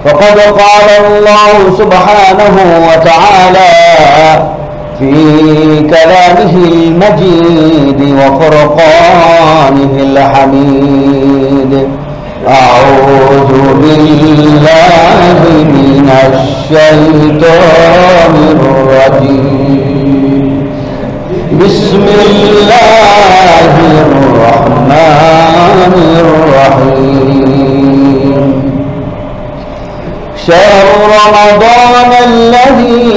فقد قال الله سبحانه وتعالى في كلامه المجيد وفرقانه الحميد: أعوذ بالله من الشيطان الرجيم. بسم الله الرحمن الرحيم. شهر رمضان الذي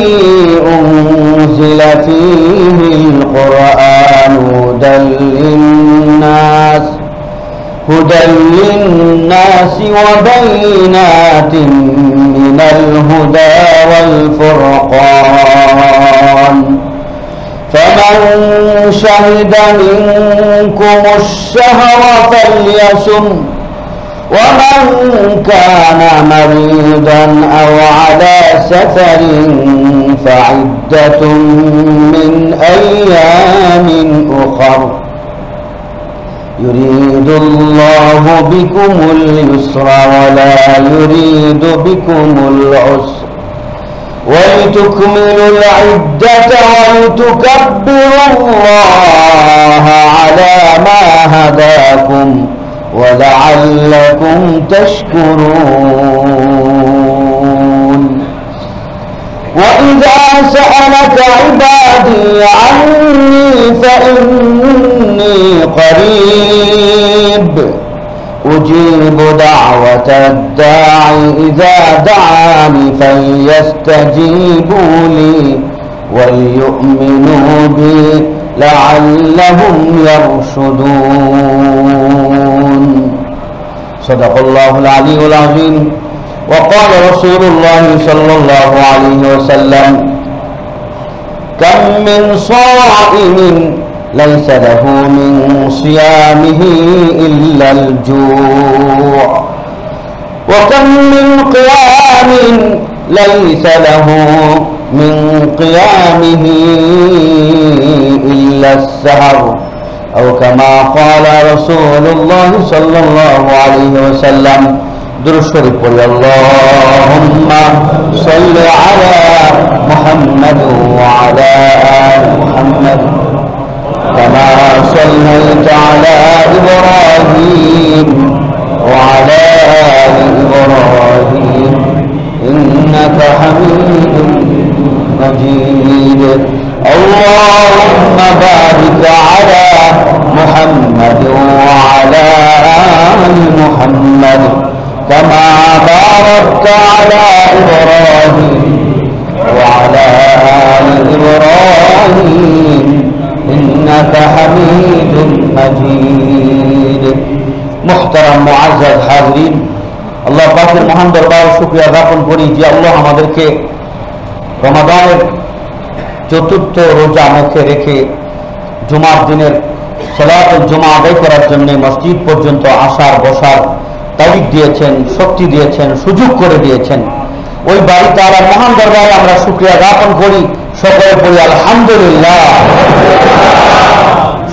أنزل فيه القرآن هدى للناس وبينات من الهدى والفرقان، فمن شهد منكم الشهر فليصم، ومن كان مريضا أو على سفر فعدة من أيام أخر، يريد الله بكم اليسر ولا يريد بكم العسر، ولتكملوا العدة ولتكبروا الله على ما هداكم ولعلكم تشكرون. وإذا سألك عبادي عني فإني قريب أجيب دعوة الداع إذا دعاني فليستجيبوا لي وليؤمنوا بي لعلهم يرشدون. صدق الله العلي العظيم. وقال رسول الله صلى الله عليه وسلم: كم من صائم ليس له من صيامه إلا الجوع، وكم من قيام ليس له من قيامه إلا السهر، أو كما قال رسول الله صلى الله عليه وسلم. درود شريف পড়ি। اللهم صل على محمد وعلى آل محمد كما صليت على إبراهيم وعلى آل إبراهيم إنك حميد مجيد. اللهم بارك على محمد وعلى آل محمد كما باركت على إبراهيم وعلى آل إبراهيم إنك حميد مجيد. محترم মুআজ্জাজ হাজরিন, আল্লাহ পাকের মহান দরবারে শুকরিয়া জ্ঞাপন করি যে আল্লাহ আমাদেরকে রমাদানের চতুর্থ রোজা মুখে রেখে জুমার দিনের সালাতুল জুমা আদায় করার জন্য মসজিদ পর্যন্ত আসার বসার তৌফিক দিয়েছেন, শক্তি দিয়েছেন, সুযোগ করে দিয়েছেন। ওই বাড়ি তাআলার মহান দরবারে আমরা শুকরিয়া জ্ঞাপন করি, সকলে বলি আলহামদুলিল্লাহ।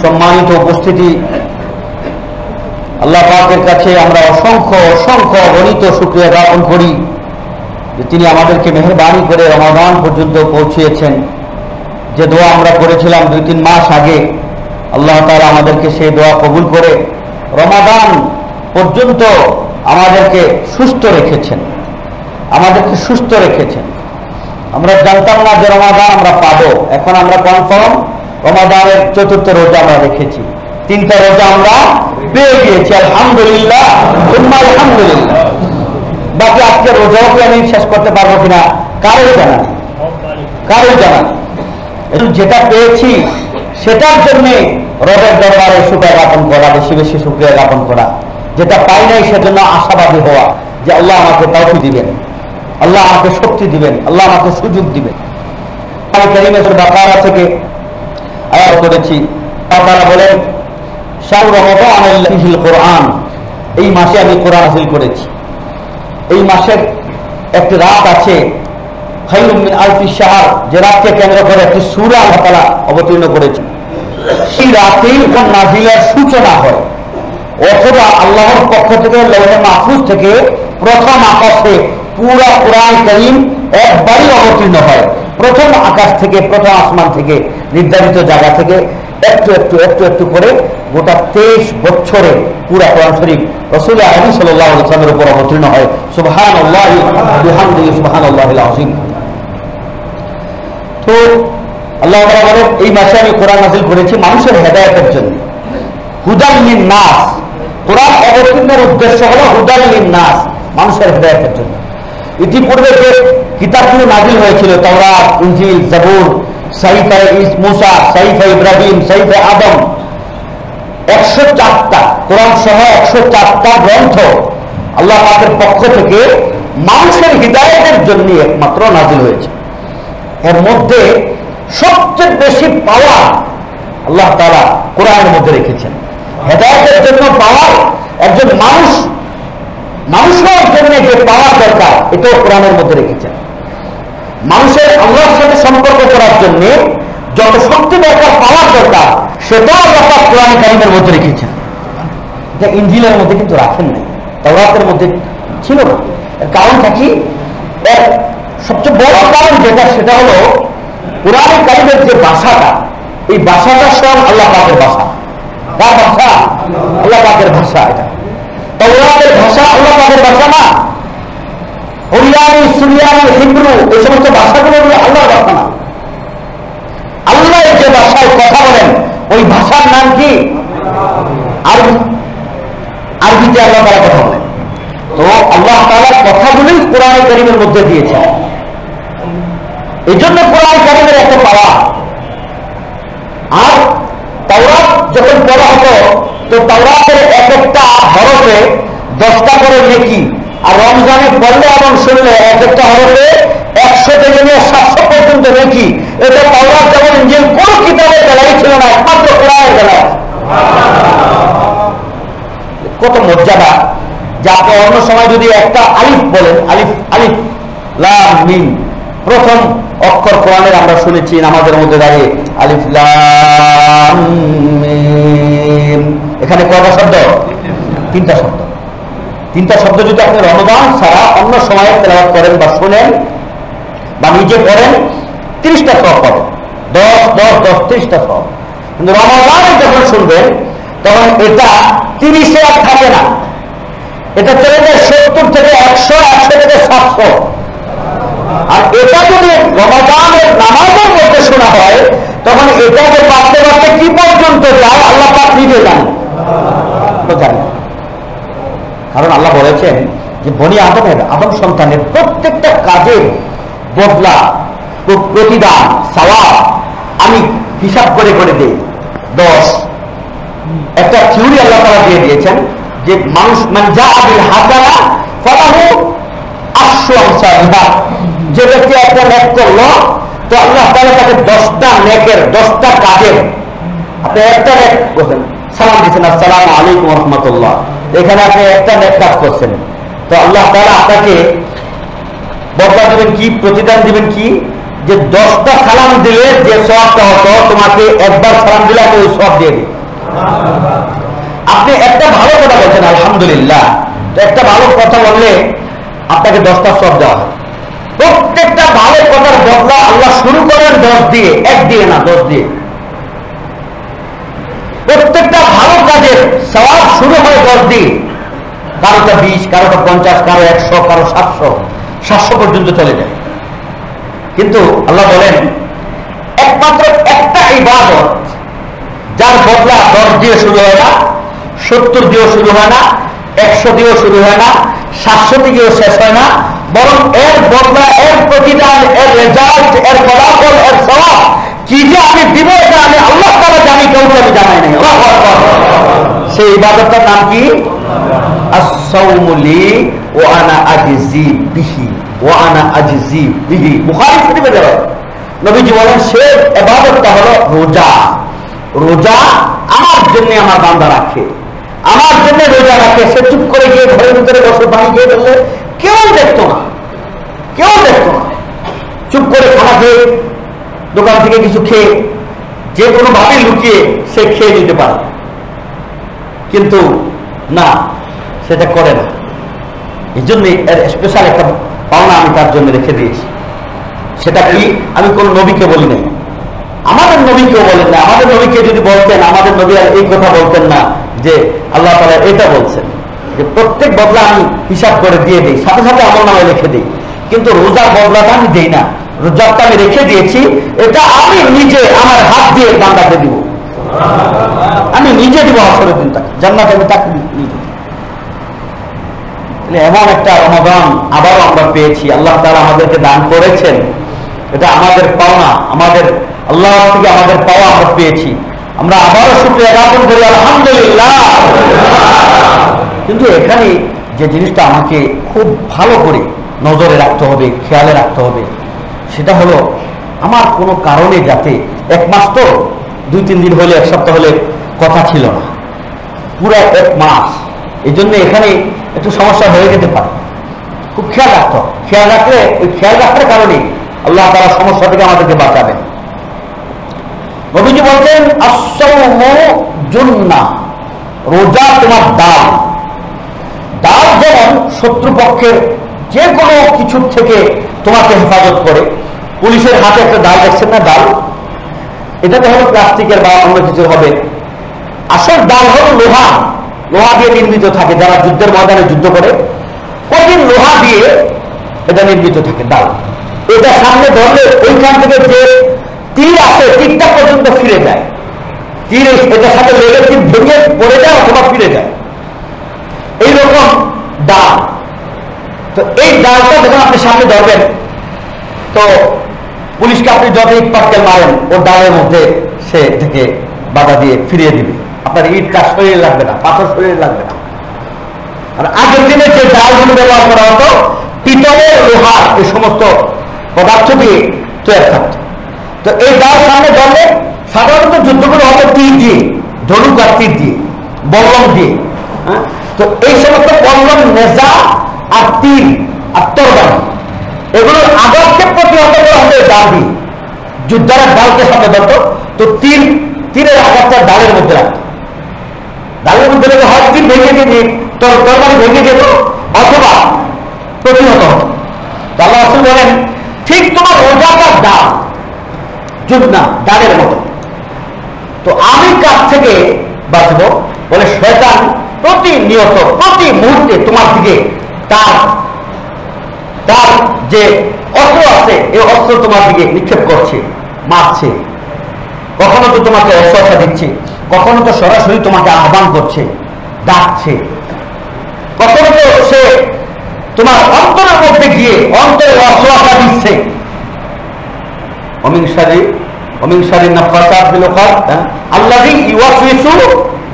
সম্মানিত উপস্থিতি, আল্লাহ পাকের কাছে আমরা অসংখ্য অসংখ্য অগণিত শুকরিয়া জ্ঞাপন করি যে তিনি আমাদেরকে মেহেরবানি করে রমাদান পর্যন্ত পৌঁছিয়েছেন। যে দোয়া আমরা করেছিলাম 2-3 মাস আগে, আল্লাহ তাআলা আমাদেরকে সেই দোয়া কবুল করে রমাদান পর্যন্ত আমাদেরকে সুস্থ রেখেছেন। আমরা জানতাম না যে রমাদান আমরা পাবো, এখন আমরা কনফার্ম রমাদানের চতুর্থ রোজা আমরা রেখেছি, 3টা রোজা আমরা পেয়ে গিয়েছি। আলহামদুলিল্লাহ, আলহামদুলিল্লাহ। বাকি আজকে রোজাও কি আমি শেষ করতে পারবো কিনা কারোই জানা নেই। যেটা পেয়েছি সেটার জন্য রবের দরবারে শুকরিয়া জ্ঞাপন করা, বেশি বেশি শুকরিয়া জ্ঞাপন করা। যেটা পাই নাই সেজন্য আশাবাদী হওয়া যে আল্লাহ আমাকে তৌফিক দিবেন, আল্লাহ আমাকে শক্তি দিবেন, আল্লাহ আমাকে সুযোগ দিবেন। আমি কারিমে সূরা বাকারা থেকে আয়াত করেছি, আল্লাহ বলেন শাহরু রমাদান ফিহিল কোরআন, এই মাসে আমি কোরআন নাযিল করেছি। এই মাসের একটি রাত আছে খায়রুম মিন আলফি শাহর, যে রাতকে কেন্দ্র করে একটি সূরা আল্লাহ তাআলা অবতীর্ণ করেছেন। সেই রাতেই কোন নাযিলের সূচনা হয়, অথবা আল্লাহর পক্ষ থেকে লৌহে মাহফুজ থেকে প্রথম আকাশে পুরা কোরআন কারীম একবারই অবতীর্ণ হয়, প্রথম আকাশ থেকে, প্রথম আসমান থেকে, নির্ধারিত জায়গা থেকে একটু একটু একটু একটু করে গোটা 23 বছরে পুরা কোরআন শরীফ রাসূল আলাইহিস সাল্লাল্লাহু আলাইহি ওয়াসাল্লামের উপর অবতীর্ণ হয়। সুবহানাল্লাহি ওয়া বিহামদিহি সুবহানাল্লাহিল আযীম। তো আল্লাহ তাআলা বলেন, এই মাসে আমি কোরআন নাযিল করেছি মানুষের হেদায়েতের জন্য, হুদাল লিন-নাস। কোরআন অবতীর্ণের উদ্দেশ্য হলো হুদাল লিন-নাস, মানুষের হেদায়েতের জন্য। ইতিপূর্বে যে কিতাবগুলো নাযিল হয়েছিল, তাওরাত, ইনজিল, জাবুর, সাহিফা মূসা, সাহিফা ইব্রাহিম, সাহিফা আদম, 104টা কোরআন সহ 104টা গ্রন্থ আল্লাহ পাকের পক্ষ থেকে মানুষের হিদায়াতের জন্য একমাত্র নাযিল হয়েছে। এর মধ্যে সবচেয়ে বেশি পাওয়ার আল্লাহ তাআলা কোরআনের মধ্যে রেখেছেন। হেদায়েতের জন্য পাওয়ার, একজন মানুষের জন্য যে পাওয়ার দরকার, এটাও কোরআনের মধ্যে রেখেছেন। মানুষের আল্লাহর সাথে সম্পর্ক করার জন্য যত শক্তি দরকার, পাওয়ার দরকার, সেটাও আল্লাহ পাক কোরআন কারীমের মধ্যে রেখেছেন। এটা ইনজিলের মধ্যে কিন্তু রাখেন নাই, তাওরাতের মধ্যে ছিল না। এর কারণটা কি? এর সবচেয়ে বড় কারণ যেটা, সেটা হলো কোরআন কারীমের যে ভাষাটা, এই ভাষাটা স্বয়ং আল্লাহ পাকের ভাষা। কার ভাষা? আল্লাহ পাকের ভাষা। এটা তাওরাতের ভাষা আল্লাহ পাকের ভাষা না। ওরিয়ানি, সুরিয়ানি, হিব্রু, এই সমস্ত ভাষাগুলো আল্লাহর ভাষা না। আল্লাহ যে ভাষায় কথা বলেন, ওই ভাষার নাম কি? আরবি। আরবিতে আল্লাহ তাআলা কথা বলেন। তো আল্লাহ তাআলা কথাগুলোই কোরআন কারীমের মধ্যে দিয়েছেন। এই জন্য কোরআন কারীমের একটা পাওয়া। আর তাওরাত যখন পড়া হতো, তো তাওরাতের এক একটা হরফে 10টা করে নেকি, আর রমজানে পড়লে এবং শুনলে এক একটা হরফে 100 থেকে নিয়ে 700 পর্যন্ত নেকি। এটা তাওরাত যেমন ইনজিল কোন কিতাবের বেলায় ছিল না, একমাত্র কোরআনের বেলায়। কত মর্যাদা! যে আপনি অন্য সময় যদি একটা আলিফ বলেন, আলিফ আলিফ লাম মিম, প্রথম অক্ষর কোরআনের আমরা শুনেছি নামাজের মধ্যে দাঁড়িয়ে, আলিফ লাম মিম। এখানে কয়টা শব্দ? 3টা শব্দ। 3টা শব্দ যদি আপনি রমজান ছাড়া অন্য সময়ে তেলাওয়াত করেন বা শুনেন বা নিজে পড়েন, 30টা সওয়াব পাবেন। 10 10 10 30টা সওয়াব। কিন্তু রমজানে যখন শুনবেন, তখন এটা 30-এ আর থাকে না, এটা চলে যায় 70 থেকে 100, 100 থেকে 700। আর এটা যদি রমজানের নামাজের মধ্যে শোনা হয়, তখন এটাকে বাড়তে বাড়তে কি পর্যন্ত যায় আল্লাহ পাক নিজে জানেন। কারণ আল্লাহ বলেছেন যে বনি আদম সন্তানের প্রত্যেকটা কাজের বদলা, প্রতিদান, সওয়াব আমি হিসাব করে করে দেই 10। একটা থিওরি আল্লাহ তাআলা দিয়ে দিয়েছেন যে মানুষ যা বিল হাসানা ফালাহু আশরু আমসালিহা। যে ব্যক্তি একটা নেক করলো, তো আল্লাহ তাআলা তাকে 10টা নেকের, 10টা কাজের, আপনি একটা নেক করছেন, সালাম দিচ্ছেন আসসালামু আলাইকুম ওয়া রাহমাতুল্লাহ, এখানে আপনি একটা নেক কাজ করছেন, তো আল্লাহ তাআলা আপনাকে বদলা দিবেন কি, প্রতিদান দিবেন কি? যে 10টা সালাম দিলে যে সওয়াবটা হতো, তোমাকে একবার সালাম দিলে আপনি ওই সওয়াব দিয়ে দিবেন। আপনি একটা ভালো কথা বলছেন আলহামদুলিল্লাহ, তো একটা ভালো কথা বললে আপনাকে 10টা সওয়াব দেওয়া হয়। প্রত্যেকটা ভালো কথার বদলা আল্লাহ শুরু করেন 10 দিয়ে, 1 দিয়ে না, 10 দিয়ে। প্রত্যেকটা ভালো কাজের সওয়াব শুরু হয় 10 দিয়ে, কারোটা 20, কারোটা 50, কারো 100, কারো 700 পর্যন্ত চলে যায়। কিন্তু আল্লাহ বলেন একমাত্র একটা ইবাদত যার বদলা 10 দিয়ে শুরু হয় না, 70 দিয়েও শুরু হয় না, 100 দিয়েও শুরু হয় না, 700 দিয়েও শেষ হয় না, বরং এর বদলা, এর প্রতিদান, এর রেজাল্ট, এর ফলাফল, এর সওয়াব কি যে আমি দিব, এটা আমি আল্লাহ তাআলা জানি, কাউকে আমি জানাই নাই। আল্লাহু আকবার। সেই ইবাদতটার নাম কি? as-sawmu li wa ana ajzi bihi wa ana ajzi bihi। Bukhari শরীফে দেওয়া নবীজি বলেন, সে ইবাদতটা হলো রোজা। রোজা আমার জন্য আমার বান্দা রাখে, আমার জন্য রোজা রাখে। সে চুপ করে গিয়ে ঘরের ভিতরে বসে পানি খেয়ে ফেললে কেউ দেখতো না, কেউ দেখতো না। চুপ করে খানা খেয়ে, দোকান থেকে কিছু খেয়ে, যে কোনো ভাবে লুকিয়ে সে খেয়ে নিতে পারে, কিন্তু না, সেটা করে না। এই জন্য এর স্পেশাল একটা পাওনা আমি তার জন্য রেখে দিয়েছি। সেটা কি? আমি কোন নবীকে বলি নাই, আমাদের নবীকেও বলেন না। আমাদের নবীকে যদি বলতেন, আমাদের নবী আর এই কথা বলতেন না যে আল্লাহ তাআলা এটা বলছেন যে প্রত্যেক বদলা আমি হিসাব করে দিয়ে দিই, সাথে সাথে আমল নামায় রেখে দিই। কিন্তু রোজার বদলাটা আমি দিই না, রোজাটা আমি রেখে দিয়েছি, এটা আমি নিজে আমার হাত দিয়ে বান্দাকে দিব, আমি নিজে দিব আসরের দিন তাকে, জান্নাতে আমি তাকে নিজে। এমন একটা রমাদান আবারও আমরা পেয়েছি, আল্লাহ তাআলা আমাদেরকে দান করেছেন, এটা আমাদের পাওনা, আমাদের আল্লাহ থেকে আমাদের পাওয়া আমরা পেয়েছি। আমরা আবারও শুকরিয়া জ্ঞাপন করি, আলহামদুলিল্লাহ। কিন্তু এখানে যে জিনিসটা আমাকে খুব ভালো করে নজরে রাখতে হবে, খেয়ালে রাখতে হবে, সেটা হলো আমার কোনো কারণে যাতে এক মাস তো 2-3 দিন হলে, এক সপ্তাহ হলে কথা ছিল না, পুরো এক মাস, এই জন্য এখানে একটু সমস্যা হয়ে যেতে পারে। খুব খেয়াল রাখতে হবে, খেয়াল রাখলে ওই খেয়াল রাখার কারণে আল্লাহ তাআলা সমস্যা থেকে আমাদেরকে বাঁচাবেন। নবীজি বলছেন আস-সাওমু জুন্নাহ, রোজা তোমার ডাল। ডাল যেমন শত্রুপক্ষের যে কোনো কিছুর থেকে তোমাকে হেফাজত করে। পুলিশের হাতে একটা ডাল দেখছেন না, ডাল, এটাতে হলো প্লাস্টিকের বা অন্য কিছু হবে, আসল ডাল হলো লোহা, লোহা দিয়ে নির্মিত থাকে। যারা যুদ্ধের ময়দানে যুদ্ধ করে কঠিন লোহা দিয়ে এটা নির্মিত থাকে ডাল। এটা সামনে ধরলে ওইখান থেকে যে তীর আসে, তীরটা পর্যন্ত ফিরে যায়, তীর এটার সাথে লেগে তীর ভেঙে পড়ে যায় অথবা ফিরে যায়, এইরকম ডাল। তো এই ডালটা যখন আপনি সামনে ধরবেন, তো পুলিশকে আপনি যত ইট পাটকেল মারেন, ও ডালের মধ্যে সে থেকে বাধা দিয়ে ফিরিয়ে দিবে। আপনার ইট কাজ শরীরে লাগবে না, পাথর শরীরে লাগবে না। আর আগের দিনে যে ডালগুলো ব্যবহার করা হতো পিতলের, লোহার, এই সমস্ত পদার্থ দিয়ে তৈরি থাকত। তো এই ডাল সামনে ধরলে সাধারণত যুদ্ধগুলো হতো তীর দিয়ে, ধনুক আর তীর দিয়ে, বল্লম দিয়ে। হ্যাঁ, তো এই সমস্ত বল্লম, নেজা আর তীর আর তরবারি, এগুলোর আঘাতকে প্রতিহত করা হতো ডাল দিয়ে। যোদ্ধারা ডালকে সামনে ধরতো, তো তীরের আঘাতটা ডালের মধ্যে রাখতো, ডালের মধ্যে রেখে হয় তীর ভেঙে দিয়ে তরবারি ভেঙে যেত অথবা প্রতিহত হতো। আল্লাহ রাসূল বলেন ঠিক তোমার রোজাটা ডাল, জুন্নাহ, ডালের মতো। তো আমি কাছ থেকে বাঁচবো বলে শয়তান প্রতিনিয়ত, প্রতি মুহূর্তে তোমার দিকে তার যে অস্ত্র আছে, এই অস্ত্র তোমার দিকে নিক্ষেপ করছে, মারছে। কখনো তো তোমাকে অস্ত্র দিচ্ছে, কখনো তো সরাসরি তোমাকে আহ্বান করছে, ডাকছে, কখনো তো সে তোমার অন্তরের মধ্যে গিয়ে অন্তরে অস্ত্র দিচ্ছে। অমিংসারি নাফাসাত ফিল উকাদ আল্লাযী ইউওয়াসওয়িসু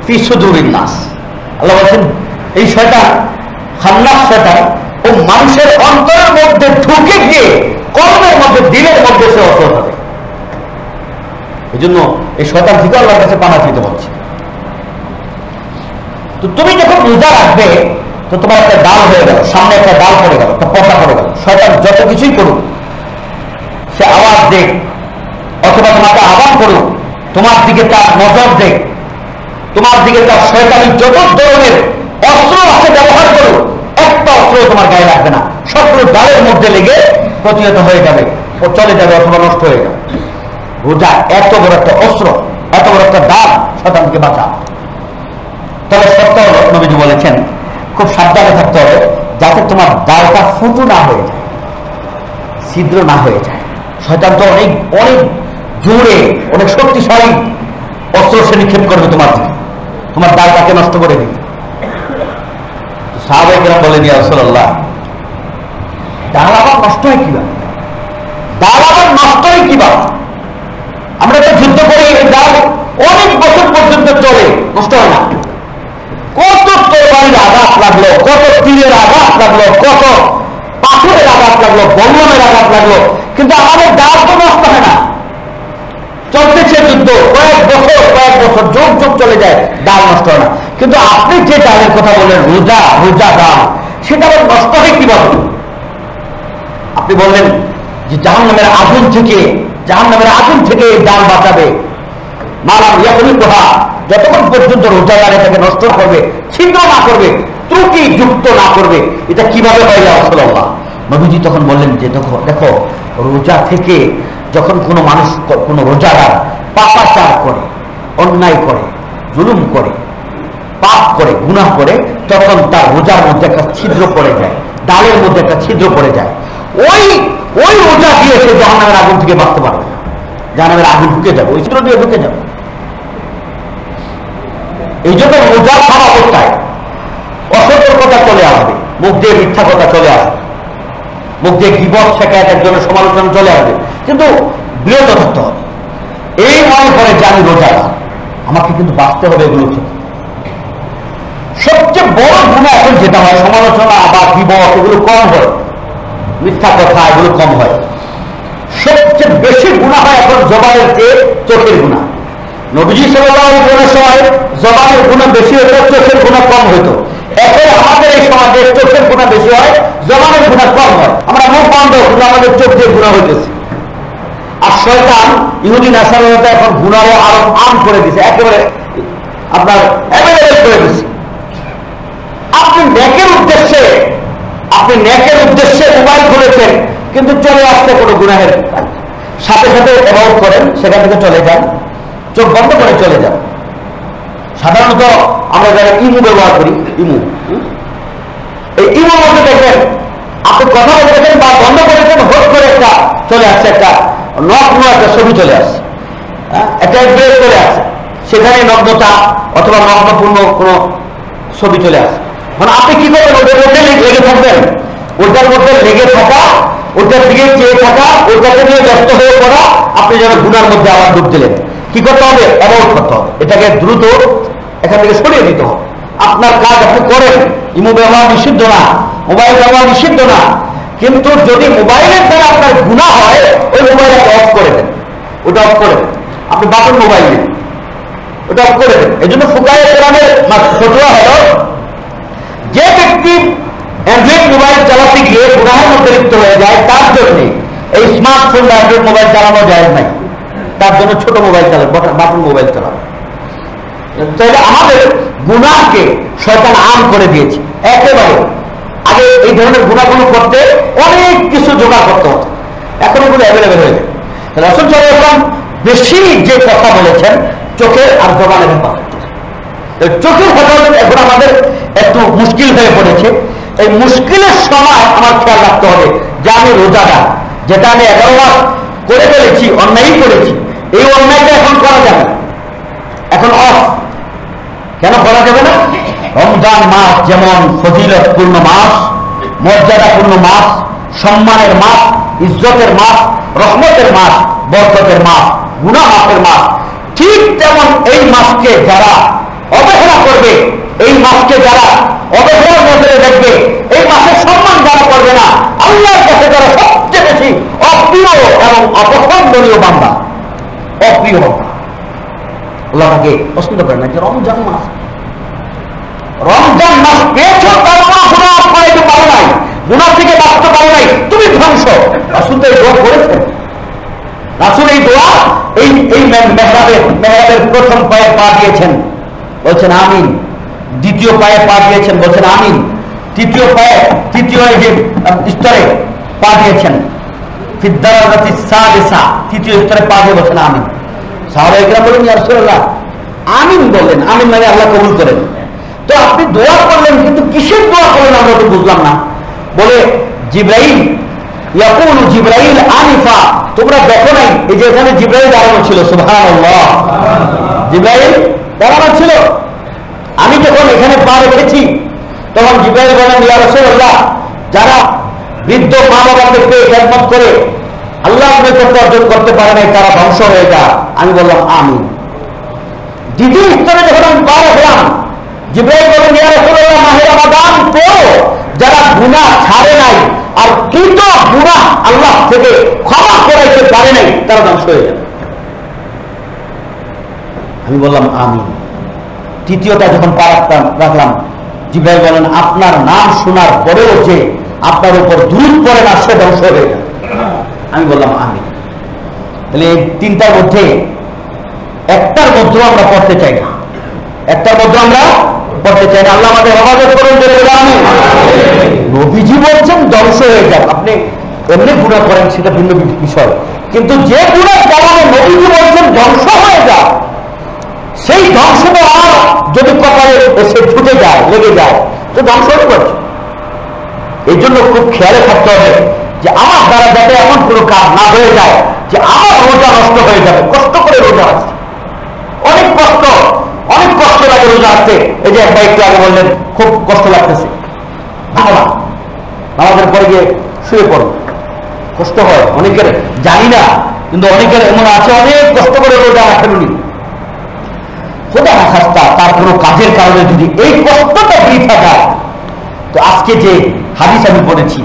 ফি সুদুরিন নাস। আল্লাহ বলেন এই শয়তান, খান্নাস শয়তান, ও মানুষের অন্তরের মধ্যে ঢুকে গিয়ে কর্মের মধ্যে, দিলের মধ্যে সে অস্ত্র হবে। এই জন্য এই শয়তান থেকে আল্লাহর কাছে পানা দিতে বলছে। তো তুমি যখন রোজা রাখবে, তো তোমার একটা ডাল হয়ে গেল, সামনে একটা ডাল পড়ে গেল, একটা পর্দা পড়ে গেল। শয়তান যত কিছুই করুক, সে আওয়াজ দেখ অথবা তোমাকে আহ্বান করুক, তোমার দিকে তার নজর দেখ, তোমার দিকে তার শয়তানি যত ধরনের অস্ত্র আছে ব্যবহার করুক, একটা অস্ত্র তোমার গায়ে লাগবে না, সবগুলো ডালের মধ্যে লেগে প্রতিহত হয়ে যাবে, ও চলে যাবে অথবা নষ্ট হয়ে যাবে। রোজা এত বড় একটা অস্ত্র, এত বড় একটা ডাল, শয়তানকে বাঁচা। তবে সত্য হলো, নবীজি বলেছেন খুব সাবধানে থাকতে হবে যাতে তোমার ডালটা ফুটো না হয়ে যায়, ছিদ্র না হয়ে যায়। শয়তান তো অনেক অনেক জোরে, অনেক শক্তিশালী অস্ত্র সে নিক্ষেপ করবে তোমার দিকে, তোমার ডালটাকে নষ্ট করে দিবে। সাহাবায়ে বলেন ইয়া রাসূলুল্লাহ, ডাল আবার নষ্ট হয় কিভাবে? ডাল আবার নষ্ট হয় কিভাবে? আমরা তো যুদ্ধ করি, এই ডাল অনেক বছর পর্যন্ত চলে, নষ্ট হয় না। কত তরবারির আঘাত লাগলো, কত তীরের আঘাত লাগলো, কত পাথরের আঘাত লাগলো, বল্লমের আঘাত লাগলো, কিন্তু আমাদের ডাল তো নষ্ট হয় না। চলতেছে যুদ্ধ, কয়েক বছর যুগ চলে যায়, ডাল নষ্ট হয় না। কিন্তু আপনি যে ডালের কথা বললেন, রোজা ডাল, সেটা আবার নষ্ট হয় কিভাবে? আপনি বললেন যে জাহান্নামের আগুন থেকে ডাল বাঁচাবে, মালাম ইয়াকুলুহা, যতক্ষণ পর্যন্ত রোজাদার এটাকে নষ্ট করবে, ছিন্ন না করবে, ত্রুটি যুক্ত না করবে। এটা কিভাবে হয় ইয়া রাসূলুল্লাহ? নবীজি তখন বললেন যে দেখো দেখো, রোজা থেকে যখন কোনো মানুষ, কোনো রোজাদার পাপাচার করে, অন্যায় করে, জুলুম করে, পাপ করে, গুনাহ করে, তখন তার রোজার মধ্যে একটা ছিদ্র পড়ে যায়, ডালের মধ্যে একটা ছিদ্র পড়ে যায়। ওই ওই রোজা দিয়ে সে জাহান্নামের আগুন থেকে বাঁচতে পারবে না, জাহান্নামের আগুন ঢুকে যাবে, ওই ছিদ্র দিয়ে ঢুকে যাবে। এই জন্য রোজা খাওয়া অবস্থায় অসতর্কতা চলে আসবে, মুখ দিয়ে মিথ্যা কথা চলে আসবে, মুখ দিয়ে গীবত শেখায় একজনের সমালোচনা চলে আসবে, কিন্তু বিরত থাকতে হবে। এই মনে করে যে আমি রোজাদার, আমাকে কিন্তু বাঁচতে হবে এগুলো থেকে। সবচেয়ে বড় গুনাহ এখন যেটা হয়, সমালোচনা বা গীবত এগুলো কম হয়, মিথ্যা কথা এগুলো কম হয়। সবচেয়ে বেশি গুনাহ হয় এখন জবানের চেয়ে চোখের গুনাহ। নবীজি সাল্লাল্লাহু আলাইহি ওয়াসাল্লামের সময় জবানের গুনাহ বেশি হতো, চোখের গুনাহ কম হতো। এখন আমাদের এই সমাজে চোখের গুনাহ বেশি হয়, জবানের গুনাহ কম হয়। আমরা মুখ বন্ধ কিন্তু আমাদের চোখ দিয়ে গুনাহ হইতেছে। আর শয়তান ইহুদি নাসারারা এখন গুনাহ আরো আম করে দিছে, একেবারে আপনার অ্যাভেলেবল করে দিছে। আপনি নেকের উদ্দেশ্যে মোবাইল খুলেছেন, কিন্তু চলে আসছে কোনো গুনাহের সাথে সাথে অ্যাভয়েড করেন, সেখান থেকে চলে যান, চোখ বন্ধ করে চলে যান। সাধারণত আমরা যারা ইমু ব্যবহার করি, এই ইমুর মধ্যে দেখবেন আপনি কথা বলতেছেন বা বন্ধ করেছেন, হোট করে একটা চলে আসছে, একটা নগ্ন একটা ছবি চলে আসছে, একটা বের চলে আসছে, সেখানে নগ্নতা অথবা নগ্নপূর্ণ কোনো ছবি চলে আসছে। মানে আপনি কি করবেন? ওটার মধ্যে লেগে থাকবেন, ওটার মধ্যে লেগে থাকা, ওটার দিকে চেয়ে থাকা, ওটাকে নিয়ে ব্যস্ত হয়ে পড়া, আপনি যেন গুনার মধ্যে আবার ডুব দিলেন। কি করতে হবে? অ্যাভয়েড করতে হবে, এটাকে দ্রুত এখান থেকে সরিয়ে দিতে হবে। আপনার কাজ আপনি করেন, ইমো ব্যবহার নিষিদ্ধ না, মোবাইল ব্যবহার নিষিদ্ধ না, কিন্তু যদি মোবাইলের দ্বারা আপনার গুনাহ হয়, ওই মোবাইলটাকে অফ করে দেন, ওটা অফ করে দেন। আপনি বাটন মোবাইল নেন, ওটা অফ করে দেন। এই জন্য ফুকায়ে কেরামের ফতোয়া হলো, যে ব্যক্তি অ্যান্ড্রয়েড মোবাইল চালাতে গিয়ে গুনাহের মধ্যে লিপ্ত হয়ে যায়, তার জন্য এই স্মার্টফোন বা অ্যান্ড্রয়েড মোবাইল চালানো যায় নাই, তার জন্য ছোট মোবাইল চালাবে, বাটন মোবাইল চালাবে। তাহলে আমাদের গুনাহকে শয়তান আম করে দিয়েছে একেবারে। আগে এই ধরনের গুনাহগুলো করতে অনেক কিছু জোগাড় করতে হতো, এখন এগুলো অ্যাভেলেবেল হয়ে যায়। রাসূল সাল্লাল্লাহু আলাইহি ওয়াসাল্লাম বেশি যে কথা বলেছেন চোখের আর জবানের হেফাজত। চোখের হেফাজত এখন আমাদের একটু মুশকিল হয়ে পড়েছে। এই মুশকিলের সময় আমার খেয়াল রাখতে হবে যে আমি রোজাদার, যেটা আমি 11 মাস করে ফেলেছি, অন্যায়ই করেছি, এই অন্যায়টা এখন করা যাবে না, এখন অফ। কেন করা যাবে না? রমজান মাস যেমন ফজিলতপূর্ণ মাস, মর্যাদাপূর্ণ মাস, সম্মানের মাস, ইজ্জতের মাস, রহমতের মাস, বরকতের মাস, গুনাহ মাফের মাস, ঠিক তেমন এই মাসকে যারা অবহেলা করবে, এই মাসকে যারা অবহেলার নজরে দেখবে, এই মাসের সম্মান যারা করবে না, আল্লাহর কাছে যারা সবচেয়ে বেশি অপ্রিয় এবং অপছন্দনীয় বান্দা, অপ্রিয় বান্দা, আল্লাহ তাকে পছন্দ করে না। যে রমজান মাস পেয়েছ, তারপর গুনাহ করাইতে পারো নাই, গুনাহ থেকে বাঁচতে পারো নাই, তুমি ধ্বংস। রাসূল তো এই দোয়া করেছেন, রাসূল এই দোয়া এই মেহরাবের প্রথম পায়ে পা দিয়েছেন, বলছেন আমিন। দ্বিতীয় পায়ে পা দিয়েছেন, বলছেন আমিন। তৃতীয় যে স্তরে পা দিয়েছেন, ফিদ্দারাতি সাদিসা, তৃতীয় স্তরে পা দিয়ে বলছেন আমিন। সাহাবায়ে কেরাম বলেন, ইয়া রাসূলুল্লাহ, আমিন বললেন, আমিন মানে আল্লাহ কবুল করেন। তো আপনি দোয়া করলেন, কিন্তু কিসের দোয়া করলেন আমরা তো বুঝলাম না। বলে জিবরাইল, ইয়াকুলু জিবরাইল আনিফা, তোমরা দেখো নাই এই যে এখানে জিবরাইল দাঁড়ানো ছিল, সুবহানাল্লাহ, জিবরাইল দাঁড়ানো ছিল। আমি যখন এখানে পা রেখেছি তখন জিবরাইল বলেন, ইয়া রাসূলুল্লাহ, যারা বৃদ্ধ মা বাবাদেরকে খেদমত করে আল্লাহর নৈকট্য অর্জন করতে পারে নাই, তারা ধ্বংস হয়ে যায়। আমি বললাম আমিন। দ্বিতীয় স্তরে যখন আমি পা রাখলাম, জিবরাইল বলেন, ইয়া রাসূলুল্লাহ, মাহে রমাদান পড়ো, যারা গুনাহ ছাড়ে নাই আর কৃত গুনাহ আল্লাহ থেকে ক্ষমা করাইতে পারে নাই, তারা ধ্বংস হয়ে যাবে। আমি বললাম আমিন। তৃতীয়টা যখন পা রাখলাম, জিবরাইল বলেন, আপনার নাম শোনার পরেও যে আপনার উপর দুরূদ পড়ে না, সে ধ্বংস হয়ে যাবে। আমি বললাম আমিন। তাহলে এই তিনটার মধ্যে একটার মধ্যেও আমরা পড়তে চাই না, একটার মধ্যে আমরা করতে চাই না। আল্লাহ আমাদের হেফাজত করুন। নবীজি বলছেন ধ্বংস হয়ে যাক, আপনি এমনি গুনাহ করেন সেটা ভিন্ন বিষয়, কিন্তু যে গুনাহ কারণে নবীজি বলছেন ধ্বংস হয়ে যাক, সেই ধ্বংসটা আর যদি কপালে এসে ছুটে যায়, লেগে যায়, তো ধ্বংস হয়ে যাচ্ছে। এই জন্য খুব খেয়ালে থাকতে হবে যে আমার দ্বারা যাতে এমন কোনো কাজ না হয়ে যায় যে আমার রোজা নষ্ট হয়ে যাবে। কষ্ট করে রোজা আছে, অনেক কষ্ট লাগে রোজা আসতে। এই যে একবার একটু আগে বললেন খুব কষ্ট লাগতেছে, আমাদের পরে গিয়ে শুয়ে পড়ো, কষ্ট হয় অনেকের, জানি না, কিন্তু অনেকের এমন আছে অনেক কষ্ট করে রোজা রাখেন উনি, খোদা না খাস্তা তার কোনো কাজের কারণে যদি এই কষ্টটা বৃথা যায়, তো আজকে যে হাদিস আমি পড়েছি,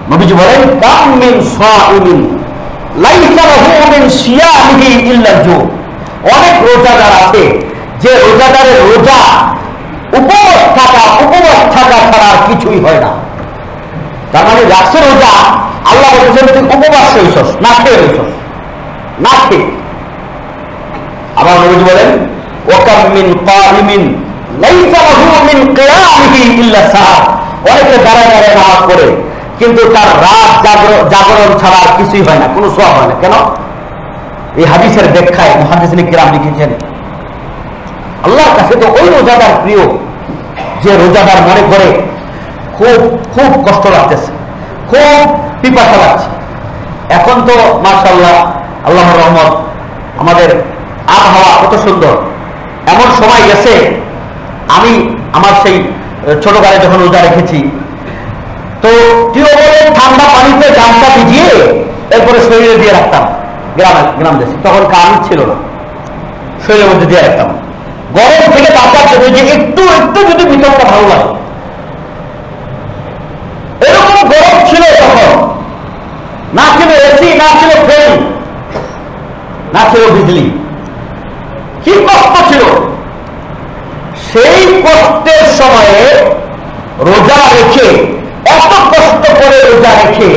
নবীজি বলেন কাম মিন সাইমিন লাইসা লাহু মিন সিয়ামিহি ইল্লা জু, অনেক রোজাদার আছে যে রোজাদারের রোজা উপবাস থাকা ছাড়া আর কিছুই হয় না। তার মানে রাখছে রোজা, আল্লাহ বলছেন তুই উপবাস হইছস, না খেয়ে হইছস, না খেয়ে। আবার নবীজি বলেন ওয়াকাম মিন কাইমিন লাইসা লাহু মিন কিয়ামিহি ইল্লা সাহার, অনেকে দাঁড়ায় নামাজ পড়ে কিন্তু তার রাত জাগরণ ছাড়া আর কিছুই হয় না, কোনো সওয়াব হয় না। কেন? এই হাদিসের ব্যাখ্যায় মুহাদ্দিসিনে কিরাম লিখেছেন আল্লাহর কাছে তো ওই রোজাদার প্রিয় যে রোজাদার মনে করে খুব কষ্ট লাগতেছে, খুব পিপাসা লাগছে। এখন তো মাশাআল্লাহ আল্লাহর রহমত, আমাদের আবহাওয়া কত সুন্দর, এমন সময় গেছে আমি আমার সেই ছোটকালে যখন রোজা রেখেছি, তো টিউবওয়েলের ঠান্ডা পানিতে গামছা ভিজিয়ে এরপরে শরীরে দিয়ে রাখতাম। গ্রাম দেশে তখন কারেন্ট ছিল না, শরীরের মধ্যে দিয়ে রাখতাম গরম থেকে বাঁচার জন্য, যে একটু যদি ভিতরটা ভালো লাগে। এরকম গরম ছিল তখন, না ছিল এসি, না ছিল ফ্যান, না ছিল বিজলি, কি কষ্ট ছিল। সেই কষ্টের সময়ে রোজা রেখে, এত কষ্ট করে রোজা রেখে,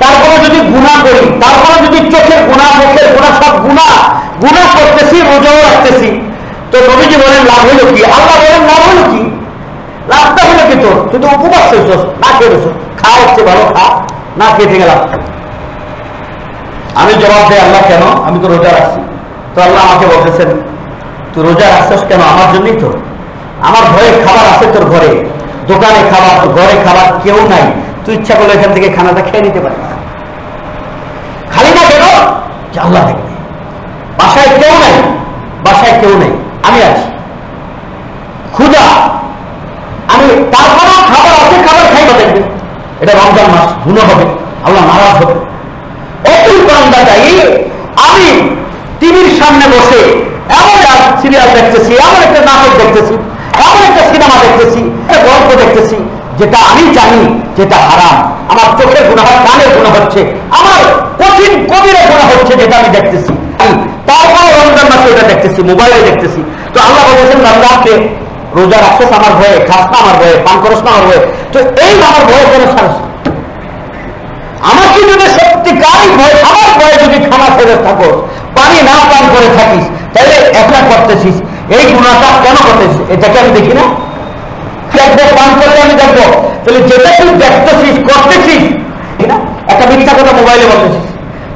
তারপরে যদি গুনাহ করি, তারপরে যদি চোখের গুনাহ, মুখের গুনাহ, সব গুনাহ করতেছি, রোজাও রাখতেছি, তো নবীজি বলেন লাভ হইল কি? আল্লাহ বলেন লাভ হইল কি? লাভটা হইল কি? তোর তুই তো উপবাস হয়েছস, না খেয়ে রয়েছ, খাওয়া হচ্ছে ভালো, খা, না খেয়ে থেকে লাভ। আমি জবাব দেয় আল্লাহ কেন? আমি তো রোজা রাখছি। তো আল্লাহ আমাকে বলতেছেন তুই রোজা রাখছিস কেন? আমার জন্যই তো, আমার ঘরে খাবার আছে, তোর ঘরে দোকানে খাবার, তোর ঘরে খাবার কেউ নাই, তুই ইচ্ছা করলে এখান থেকে খানাটা খেয়ে নিতে পারিস। খালি না কেন? যে আল্লাহ দেখবে, বাসায় কেউ নাই, আমি আছি, ক্ষুধা, আমি তারপরেও খাবার আছে, খাবার খাইবা, দেখবে এটা রমজান মাস, গুনাহ হবে, আল্লাহ নারাজ হবে। অতুল বান্দাটাই আমি টিভির সামনে বসে এমন সিরিয়াল দেখতেছি, এমন একটা নাটক দেখতেছি, এমন একটা সিনেমা দেখতেছি, গল্প দেখতেছি যেটা আমি জানি যেটা হারাম, আমার চোখের গুনাহ, কানের গুনাহ হচ্ছে, আমার কঠিন কবিরের গুনাহ হচ্ছে, যেটা আমি দেখতেছি, তারপর রমজান মাসে এটা দেখতেছি, মোবাইলে দেখতেছি। তো আল্লাহ বলেছেন বান্দাকে রোজা রাখছিস আমার ভয়ে, খাস না আমার ভয়ে, পান করস না আমার ভয়ে, তো এই আমার ভয়ে কেন ছাড়ছ? আমাকে যদি সত্যিকারই ভয়, আমার ভয়ে যদি খানা ছেড়ে থাকো, পানি না পান করে থাকিস, তাহলে একটা করতেছিস, এই গুনাহটা কেন করতেছিস? এটাকে আমি দেখি না, দেখবো, পান করলে আমি দেখবো, তাহলে যেটা তুই দেখতেছিস, করতেছিস, একটা মিথ্যা কথা মোবাইলে বলতেছিস,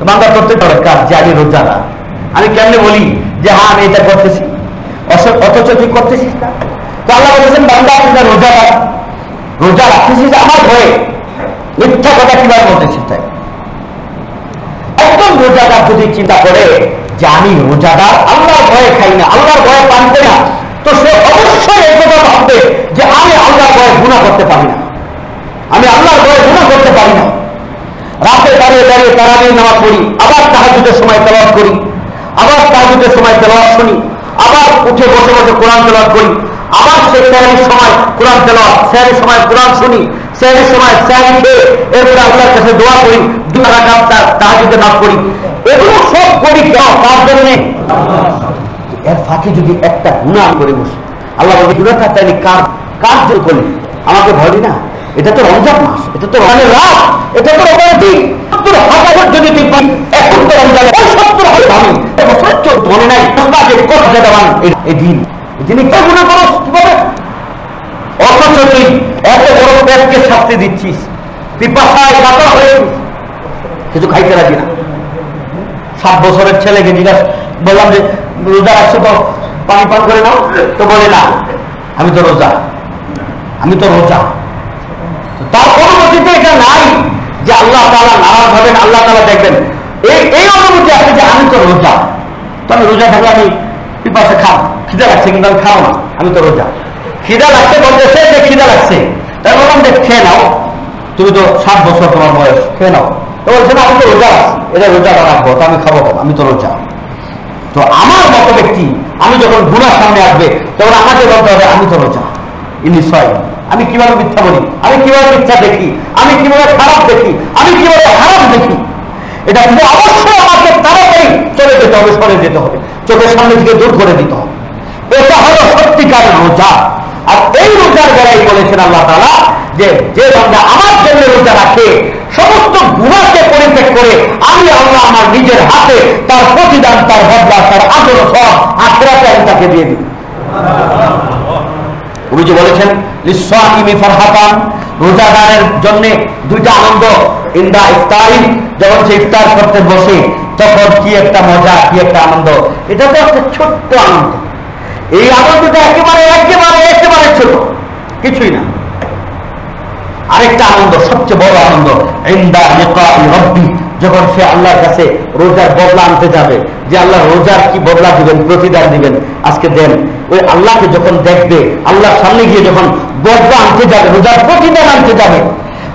বান্দা করতে দরকার যে আমি রোজা না, আমি কেমনে বলি যে হ্যাঁ আমি এটা করতেছি, অথচ তুই করতেছিস না। তো আল্লাহ বলেছেন বান্দা আপনি রোজা রাখতেছিস আমার ভয়ে, মিথ্যা কথা কিভাবে বলতেছিস? তাই একদম রোজাদার যদি চিন্তা করে যে আমি রোজাদার, আল্লাহর ভয়ে খাই না, আল্লাহর ভয়ে পান করি না, তো সে অবশ্যই এই কথা ভাববে যে আমি আল্লাহর ভয়ে গুনাহ করতে পারি না, আমি আল্লাহর ভয়ে গুনাহ করতে পারি না। রাতে দাঁড়িয়ে তারাবির নামাজ পড়ি, আবার তাহাজ্জুদের সময় তেলাওয়াত করি, আবার তাহাজ্জুদের সময় তেলাওয়াত শুনি, আবার উঠে বসে কোরআন তেলাওয়াত করি, আবার সেহরির সময় কোরআন তেলাওয়াত, সেহরির সময় কোরআন শুনি, সেহরির সময় সেহরি খেয়ে এরপরে আল্লাহর কাছে দোয়া করি, 2 রাকাত তাহাজ্জুদের নামাজ পড়ি, এগুলো সব করি কেন? তার জন্য। এর ফাঁকে যদি একটা গুনাহ করে বসি, আল্লাহ বলে গুনাহটা তাইলে কার জন্য করলি? আমাকে ভয় না, এটা তো রমজান মাস, এটা তো রমজানের রাত, এটা তো রমজানের দিন, 70,000 যদি তুই পাই, এখন তো রমজানের 70 হবে দামি, মনে নাই এই দিন, এই দিনে কে গুনাহ করো কিভাবে? অথচ তুই এত বড় পেটকে শাস্তি দিচ্ছিস, পিপাসায় কাতর হয়ে কিছু খাইতে রাজি না। 7 বছরের ছেলেকে জিজ্ঞাসা বললাম যে রোজা রাখছো তো পানি পান করে নাও, তো বলে না আমি তো রোজা। তার অনুমতিতে এটা নাই যে আল্লাহ তাআলা নারাজ হবেন, আল্লাহ তাআলা দেখবেন। এই অনুমতি আছে যে আমি তো রোজা, তো আমি রোজা থাকলে আমি পিপাসা খাব, খিদা লাগছে কিন্তু আমি খাও না, আমি তো রোজা। খিদা লাগছে বলতেছে যে খিদা লাগছে, তাই বললাম যে খেয়ে নাও, তুমি তো 7 বছর তোমার বয়স, খেয়ে নাও। তো বলছে না আমি তো রোজা আছি, এটা রোজাটা রাখবো, তো আমি খাবো, আমি তো রোজা। তো আমার মতো ব্যক্তি আমি যখন গুনার সামনে আসবে তখন আমাকে বলতে হবে আমি তো রোজা। নিশ্চয় আমি কিভাবে মিথ্যা বলি, আমি কিভাবে মিথ্যা দেখি, আমি কিভাবে খারাপ দেখি, আমি কিভাবে হারাম দেখি, এটা কিন্তু অবশ্যই আমাকে তাড়াতাড়ি চলে যেতে হবে, সরে যেতে হবে, চোখের সামনে থেকে দূর করে দিতে হবে। এটা হলো সত্যিকারের রোজা। আর এই রোজার বেলায় বলেছেন আল্লাহ তাআলা যে বান্দা আমার জন্য রোজা রাখে, সমস্ত গুনাহকে পরিত্যাগ করে আমি আল্লাহ আমার নিজের হাতে তার প্রতিদান, তার বদলা, তার আদর সব আখিরাতে আমি তাকে দিয়ে দিই। নবীজি বলেছেন লিসাইমি ফারহাতান, রোজাদারের জন্য 2টা আনন্দ। ইনদা ইফতারি, যখন সে ইফতার করতে বসে তখন কি একটা মজা, কি একটা আনন্দ। এটা তো একটা ছোট্ট আনন্দ, এই আনন্দটা একেবারে ছোট, কিছুই না। আরেকটা আনন্দ, সবচেয়ে বড় আনন্দ, ইনদা লিকাই রাব্বি, যখন সে আল্লাহর কাছে রোজার বদলা আনতে যাবে, যে আল্লাহ রোজার কি বদলা দিবেন, প্রতিদান দিবেন, আজকে দেন। ওই আল্লাহকে যখন দেখবে, আল্লাহর সামনে গিয়ে যখন বদলা আনতে যাবে, রোজার প্রতিদান আনতে যাবে,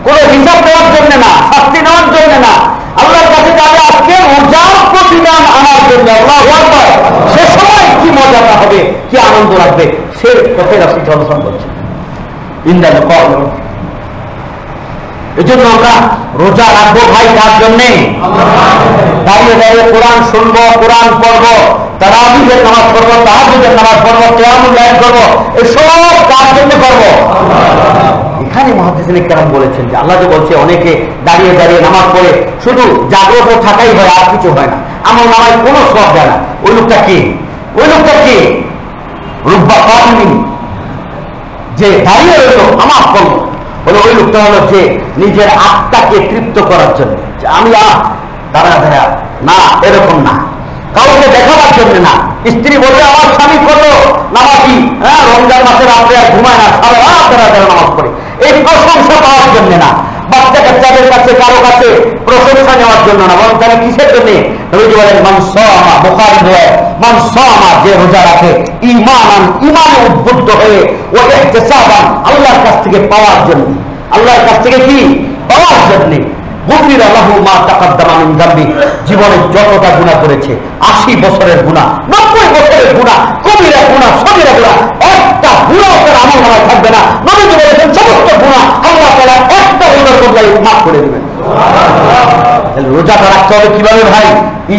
কোনো হিসাব দেওয়ার জন্য না, শাস্তি নেওয়ার জন্য না, আল্লাহর কাছে যাবে আজকে রোজার প্রতিদান আনার জন্য। আল্লাহু আকবার। সে সময় কি মজাটা হবে, কি আনন্দ লাগবে, সে কথাই রাসূল সাল্লাল্লাহু আলাইহি ওয়াসাল্লাম বলছেন। ইনদা লিকাই রাব্বি। এজন্য আমরা রোজা রাখবো ভাই কার জন্যে? দাঁড়িয়ে দাঁড়িয়ে কোরআন শুনবো, কোরআন পড়বো, তারাবিহের নামাজ পড়বো, তাহাজ্জুদের নামাজ পড়বো, কিয়ামুল লাইল করবো, এসব কার জন্য করবো? এখানে মুহাদ্দিসিনে কেরাম বলেছেন যে আল্লাহ যে বলছে অনেকে দাঁড়িয়ে দাঁড়িয়ে নামাজ পড়ে শুধু জাগ্রত থাকাই হয়, আর কিছু হয় না, আমল নামায় কোনো সওয়াব দেয় না। ওই লোকটা কি? রুব্বা কামিন, যে দাঁড়িয়ে রইল নামাজ পড়লো, বলে ওই লোকটা হলো যে নিজের আত্মাকে তৃপ্ত করার জন্য, যে আমি দাঁড়া না, এরকম না, কাউকে দেখাবার জন্য না। স্ত্রী বলবে আমার স্বামী কত নামাজি, রমজান মাসে রাত্রে আর ঘুমায় না, সারা রাত দাঁড়া নামাজ পড়ে, এই প্রশংসা পাওয়ার জন্য না, বাচ্চা কাচ্চাদের কাছে কারো কাছে প্রশংসা নেওয়ার জন্য না, বরং তারা কিসের জন্য? নবীজি বলেন মান সামা, বুখারী riwayat, মান সামা, যে রোজা রাখে, ঈমানে উদ্বুদ্ধ হয়ে, ওয়া ইহতিসাবান, আল্লাহর কাছ থেকে পাওয়ার জন্য, আল্লাহর কাছ থেকে কি পাওয়ার জন্য, গুফিরা লাহু মা তাকাদ্দামা মিন যামবি, জীবনে যতটা গুনাহ করেছে, 80 বছরের গুনাহ, 90 বছরের গুনাহ, কবিরা গুনাহ, সগীরা গুনাহ, একটা গুনাহ তার আমল নামায় থাকবে না। নবীজি বলেছেন সমস্ত গুনাহ আল্লাহ তাআলা একটা রোজার বদলায় মাফ করে দিবেন। রোজাটা রাখতে হবে কিভাবে ভাই?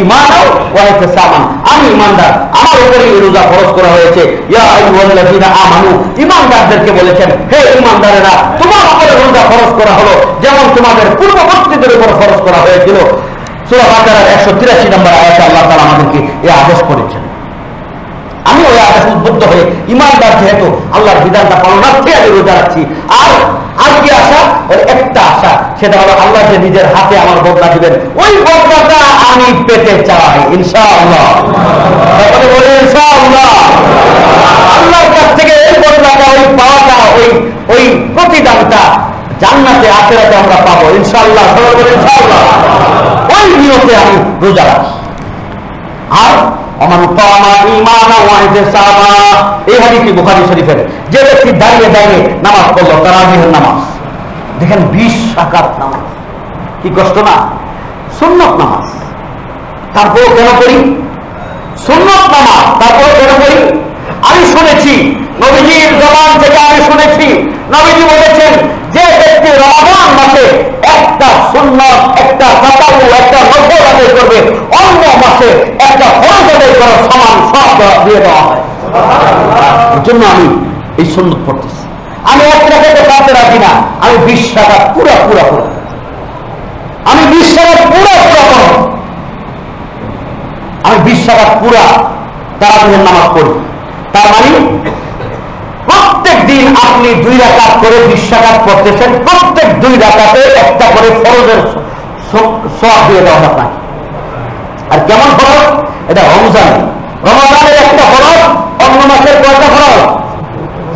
ঈমান ওয়া ইহতিসাবান, আমি ঈমানদার, আমার উপরে এই রোজা ফরজ করা হয়েছে। ইয়া আইয়ুহাল্লাযীনা আমানু, ঈমানদারদেরকে বলেছেন হে ঈমানদারেরা, তোমার উপরে রোজা ফরজ করা হলো যেমন তোমাদের পূর্ববর্তীদের উপর ফরজ করা হয়েছিল। সূরা বাকারার 183 নম্বর আয়াতে আল্লাহ তাআলা আমাদেরকে এই আদেশ করেছেন। আমি ওই আদেশ উদ্বুদ্ধ হয়ে ঈমানদার যেহেতু আল্লাহর বিধানটা পালনার্থে আমি রোজা রাখছি। আর কি আশা? ওই একটা আশা, সেটা হলো আল্লাহ যে নিজের হাতে আমার বদলা দিবেন, ওই বদলাটা আমি পেতে চাই ইনশাআল্লাহ। তারপরে বলে ইনশাআল্লাহ, আল্লাহর কাছ থেকে এই বদলাটা, ওই পাওয়াটা, ওই প্রতিদানটা জান্নাতে আখিরাতে আমরা পাবো ইনশাআল্লাহ। সবাই বলে ইনশাআল্লাহ। ওই নিয়তে আমি রোজা রাখি। আর ওমান কামা ঈমানা ওয়া ইহতিসাবা, এই হাদিসটি বুখারী শরীফের, যে ব্যক্তি দাঁড়িয়ে দাঁড়িয়ে নামাজ পড়লো, তারাবিহের নামাজ, দেখেন 20 রাকাত নামাজ, কি কষ্ট না? সুন্নত নামাজ, তারপর কেন করি? সুন্নত নামাজ তারপর কেন করি? আমি শুনেছি নবীজির জবান থেকে, আমি শুনেছি নবীজি বলেছেন যে ব্যক্তি রমজান মাসে একটা সুন্নত, একটা তাতাওয়ু, একটা নফল আদায় করবে, অন্য মাসে একটা ফরজ আদায় করার সমান সব দিয়ে দেওয়া হয়। এর জন্য আমি এই সুন্নত পড়তেছি। আমি এক রাকাতে পড়তে রাজি না, আমি 20 রাকাত পুরা আমি 20 রাকাত পুরা আমি 20 রাকাত পুরা তারাবিহের নামাজ পড়ি। তার মানে প্রত্যেক একদিন আপনি 2 রাকাত করে 20 রাকাত করতেছেন, প্রত্যেক 2 রাকাতে একটা করে ফরজের সওয়াব দিয়ে দেওয়া আপনাকে। আর কেমন ফরজ? এটা রমজান, রমজানের একটা ফরজ, অন্য মাসের কয়টা ফরজ?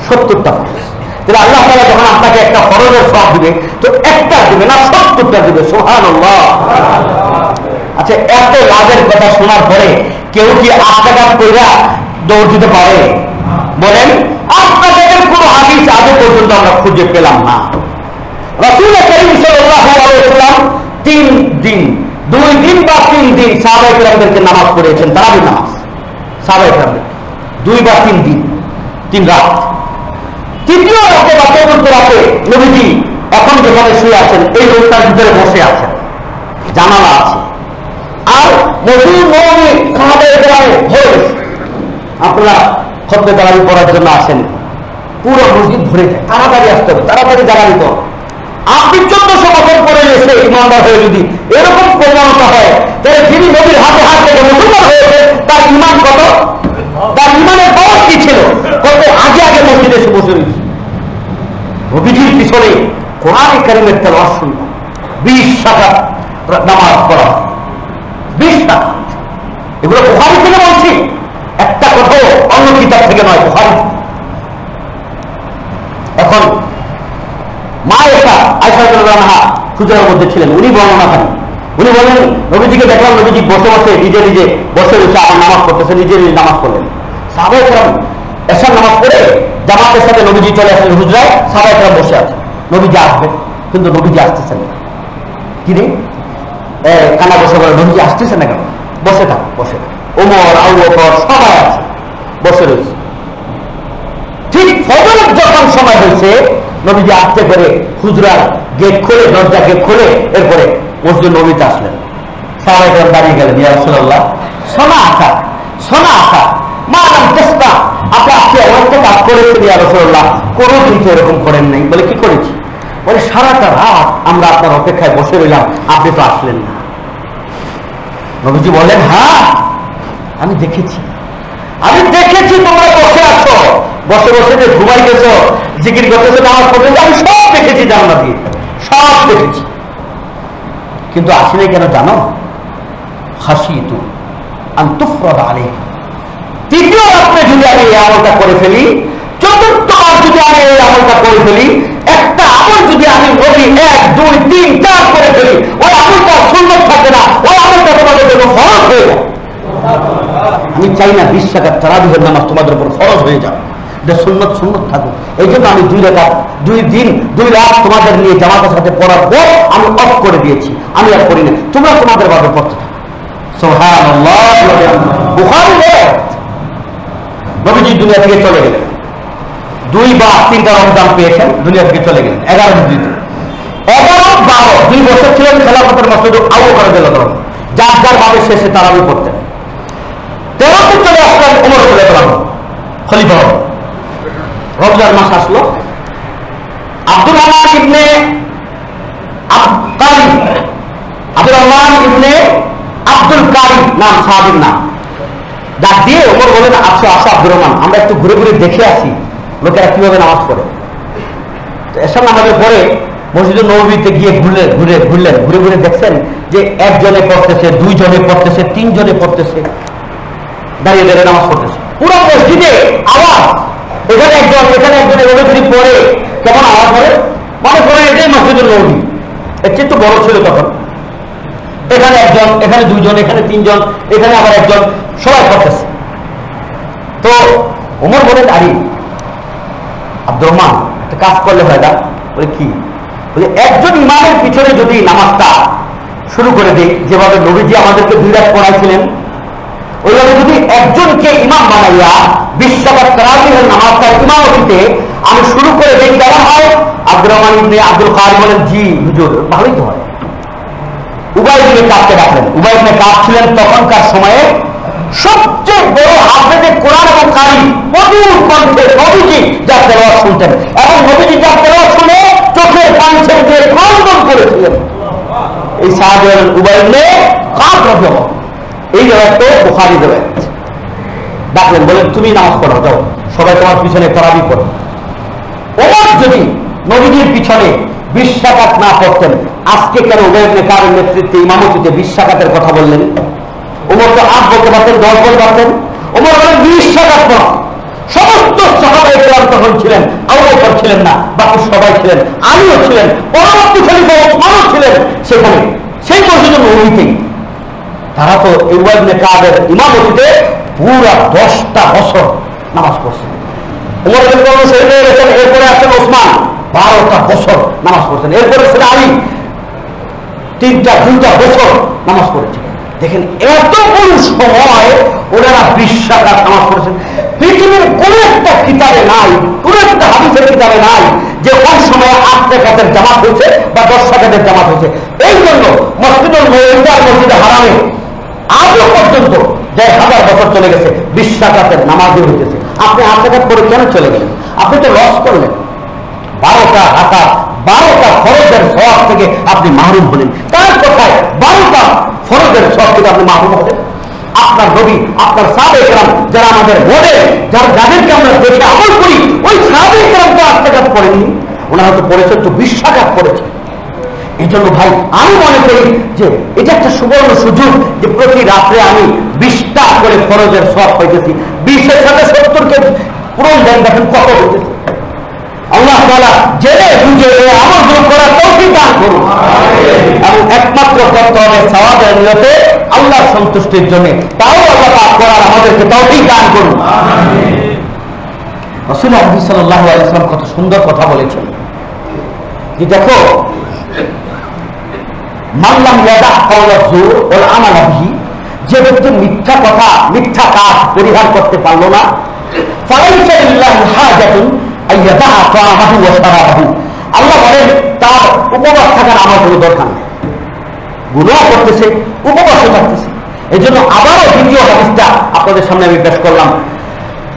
70টা ফরজ। তাহলে আল্লাহ তাআলা যখন আপনাকে একটা ফরজের সওয়াব দিবে, তো একটা দিবে না, 70টা দিবে। সুবহানাল্লাহ। আচ্ছা, এত লাভের কথা শোনার পরে কেউ কি আত্মঘাত কইরা দৌড় দিতে পারে? বলেন, আপনাদের কোন হাদিস আজ পর্যন্ত আমরা খুঁজে পেলাম না। রাসূল কারীম সাল্লাল্লাহু আলাইহি ওয়াসাল্লাম 3 দিন, 2 দিন বা 3 দিন সাহাবায়ে কেরামদেরকে নামাজ পড়িয়েছেন, তারাবি নামাজ। সাহাবায়ে কেরামদের 2 বা 3 দিন, 3 রাত। তৃতীয় রাতে বা চতুর্থ রাতে নবীজি এখন যেখানে শুয়ে আছেন, এই রোডটার ভিতরে বসে আছেন, জানালা আছে, আর মসজিদ নববী সাহাবায়ে কেরাম ভরে গেছে। আপনারা খুতবা তারাবি পড়ার জন্য আসেন, পুরো মসজিদ ভরে যায়, তাড়াতাড়ি আসতে হবে, তাড়াতাড়ি জায়গা নিতে হবে। আপনি 1400 বছর পরে এসে ইমানদার হয়ে যদি এরকম প্রবণতা হয়, তাহলে যিনি নবীর হাতে হাত থেকে মুসলমান হয়েছে তার ইমান কত, তার ইমানের বয়স কি ছিল, কত আগে আগে মসজিদে এসে বসে রয়েছে। নবীজির পিছনে কোরআন কারীমের তেলাওয়াত শুনল, 20 রাকাত নামাজ পড়া, 20 রাকাত। এগুলো বুখারী থেকে বলছি, একটা কথা অন্য কিতাব থেকে নয়, বুখারী। এখন মা আয়েশা রাদিয়াল্লাহু আনহা হুজুরের মধ্যে ছিলেন, উনি বর্ণনা করেন, উনি বলেন নবীজিকে দেখলাম, নবীজি বসে বসে নিজে নিজে বসে বসে আমার নামাজ পড়তেছে, নিজে নিজে নামাজ পড়লেন। সাহাবায়ে কেরাম এশার নামাজ পড়ে জামাতের সাথে নবীজি চলে আসলেন হুজরায়, সাহাবায়ে কেরাম বসে আছে, নবীজি আসবে, কিন্তু নবীজি আসতেছেন না। কি রে কানা বসে বলে, নবীজি আসতেছে না কেন? বসে থাক, বসে থাক। ওমর, আবু বকর সবাই আছে, বসে রয়েছে। ঠিক ফজরের যখন সময় হয়েছে, নবীজি আসতে করে হুজরার গেট খুলে, দরজা গেট খুলে, এরপরে মসজিদ নবীতে আসলেন। সাহাবায়ে কেরাম দাঁড়িয়ে গেলেন, ইয়া রাসূলুল্লাহ, সোনা আকা, সোনা আকা, মালাম চেষ্টা, আপনি আজকে এমনটা কাজ করেছেন ইয়া রাসূলুল্লাহ, কোনোদিন তো এরকম করেন নাই। বলে, কি করেছি? বলে, সারাটা রাত আমরা আপনার অপেক্ষায় বসে রইলাম, আপনি তো আসলেন না। নবীজি বলেন, হ্যাঁ আমি দেখেছি, আমি দেখেছি তোমরা বসে আছো, বসে বসে যে ঘুমাই গেছো, জিকির করতেছো, নামাজ পড়তেছো, আমি সব দেখেছি, জানলা দিয়ে সব দেখেছি, কিন্তু আসি নাই কেন জানো? খাশিতু আন তুফরাদ আলাইহি। তৃতীয় রাত্রে যদি আমি এই আমলটা করে ফেলি, চতুর্থবার যদি আমি এই আমলটা করে ফেলি, একটা আমল যদি আমি নবী 1, 2, 3, 4 করে ফেলি, ওই আমলটা সুন্নাত থাকে না, ওই আমলটা তোমাদের জন্য ফরজ হয়ে যায়। আমি চাই না 20 রাকাত তারাবিহের নামাজ তোমাদের উপর ফরজ হয়ে যাবে, এটা সুন্নত সুন্নত থাকুক। এই জন্য আমি 2 রাকাত 2 দিন 2 রাত তোমাদের নিয়ে জামাতের সাথে পড়ার পর আমি অফ করে দিয়েছি, আমি আর করি না, তোমরা তোমাদের ভাবে পড়তে থাকো। সুবহানাল্লাহ। বুখারী নবীজি দুনিয়া থেকে চলে গেলেন, 2 বা 3টা রমজান পেয়েছেন, দুনিয়া থেকে চলে গেলেন। 11 হিজরিতে 11, 12 2 বছর ছিলেন খেলাফতের মসজিদে আবু বকর রাদিয়াল্লাহু আনহু, যার যার ভাবে শেষে তারাবি পড়তেন। 13তে চলে আসলেন ওমর রাদিয়াল্লাহু আনহু, খলিফা হলেন। রমজান মাস আসলো, আব্দুর রহমান ইবনে আব্দুল কারি নাম, সাহাবীর নাম, ডাক দিয়ে ওমর বলেন, আচ্ছা আচ্ছা আব্দুর রহমান, আমরা একটু ঘুরে ঘুরে দেখে আসি লোকেরা কিভাবে নামাজ পড়ে। এসব নামাজের পরে মসজিদে নববীতে গিয়ে ঘুরলেন, ঘুরে ঘুরে দেখছেন যে 1 জনে পড়তেছে, 2 জনে পড়তেছে, 3 জনে পড়তেছে, দাঁড়িয়ে দাঁড়িয়ে নামাজ পড়তেছে, পুরো মসজিদে আওয়াজ। এখানে একজন, এখানে একজন, এভাবে যদি পড়ে কেমন আওয়াজ করে, মনে করেন এটাই মসজিদুল নববী, এর চেয়ে একটু বড় ছিল তখন। এখানে একজন, এখানে 2 জন, এখানে 3 জন, এখানে আবার একজন, সবাই পড়তেছে। তো ওমর বলেন, আরে আব্দুর রহমান, একটা কাজ করলে হয় না। বলে, কি? বলে, একজন ইমামের পিছনে যদি নামাজটা শুরু করে দিই, যেভাবে নবীজি আমাদেরকে 2 রাত পড়াইছিলেন, ওইভাবে যদি একজনকে ইমাম বানাইয়া 20 রাকাত তারাবিহের নামাজটা ইমামতিতে আমি শুরু করে দিই, কেমন হয়? আব্দুর রহমান ইবনে আব্দুল কারি বলেন, জি হুজুর, ভালোই তো হয়। উবাই ইবনে কাবকে ডাকলেন। উবাই ইবনে কাব ছিলেন তখনকার সময়ে সবচেয়ে বড় হাফেজে কোরআন এবং কারি, মধুর কণ্ঠে নবীজি যার তেলাওয়াত শুনতেন, এবং নবীজি যার তেলাওয়াত শুনে চোখের পানি ছেড়ে দিয়ে ক্রন্দন করেছিলেন। এই সাহাবী হলেন উবাই ইবনে কাব রাদিয়াল্লাহু আনহু। এই রিওয়ায়াত তো বুখারী রিওয়ায়াত। ডাকলেন, বলেন তুমি নামাজ পড়ো, যাও, সবাই তোমার পিছনে তারাবি পড়ো। ওমর যদি নবীজির পিছনে 20 রাকাত না পড়তেন, আজকে কেন উবাই ইবনে কাবের নেতৃত্বে ইমামতিতে 20 রাকাতের কথা বললেন? ওমর তো 8 বলতে পারতেন, 10 বলতে পারতেন। ওমর বলেন 20 রাকাত পড়া। সমস্ত সাহাবায়ে কেরাম তখন ছিলেন, আবু বকর ছিলেন না, বাকি সবাই ছিলেন, আলীও ছিলেন, পরবর্তী খলিফা ওসমানও ছিলেন সেখানে, সেই মসজিদে নববীতেই। তারা তো উবাই ইবনে কাবের ইমামতিতে পুরা 10টা বছর নামাজ পড়ছেন। ওমর রাদিয়াল্লাহু শহীদ হয়ে গেছেন, এরপরে আসেন ওসমান, 12টা বছর নামাজ পড়ছেন। এরপরে ছিলেন আলী, 2টা বছর নামাজ পড়েছেন। দেখেন এত বড় সময় ওনারা 20 রাকাত নামাজ পড়েছেন। পৃথিবীর কোন একটা কিতাবে নাই, কোন একটা হাদিসের কিতাবে নাই যে ওই সময় 8 রাকাতের জামাত হয়েছে বা 10 রাকাতের জামাত হয়েছে। এই জন্য মসজিদুল নববী আর মসজিদে হারামে আজও পর্যন্ত 1000 বছর চলে গেছে 20 রাকাতের নামাজই হইতেছে। আপনি 8 রাকাত করে কেন চলে গেলেন? আপনি তো লস করলেন। 12টা রাকাত, 12টা ফরজের সওয়াব থেকে আপনি মাহরুম হলেন। তার কথায় 12টা ফরজের সওয়াব থেকে আপনি মাহরুম হলেন। আপনার নবী, আপনার সাহাবায়ে কেরাম যারা আমাদের মডেল, যাদেরকে আমরা দেখে আমল করি, ওই সাহাবায়ে কেরাম তো 8 রাকাত পড়েননি, ওনারা তো পড়েছেন তো 20 রাকাত পড়েছেন। এই জন্য ভাই আমি মনে করি যে এটা একটা সুবর্ণ সুযোগ যে প্রতি রাত্রে আমি 20টা করে ফরজের সওয়াব পাইতেছি। 20-এর সাথে 70-কে পূরণ দেন, দেখেন কত হইতেছে। আল্লাহ তাআলা জেনে বুঝে আমল করার তৌফিক দান করুন। এবং একমাত্র করতে হবে সওয়াবের নিয়তে, আল্লাহর সন্তুষ্টির জন্য। তাও আল্লাহ পাক করার আমাদেরকে তৌফিক দান করুন। রাসূল সাল্লাল্লাহু আলাইহি ওয়াসাল্লাম কত সুন্দর কথা বলেছেন যে দেখো, মাল্লাম ইয়াদা কাওলা যুর ওয়াল আমাল বিহি, যে ব্যক্তি মিথ্যা কথা, মিথ্যা কাজ পরিহার করতে পারলো না, ফালাইসা লিল্লাহি হাজাতুন আইয়াদা তাআমাহু ওয়া শারাবাহু, আল্লাহ বলেন তার উপবাস থাকার আমার কোনো দরকার নেই। গুনাহ করতেছে, উপবাসে থাকতেছে। এই জন্য আবারও দ্বিতীয় হাদিসটা আপনাদের সামনে আমি পেশ করলাম।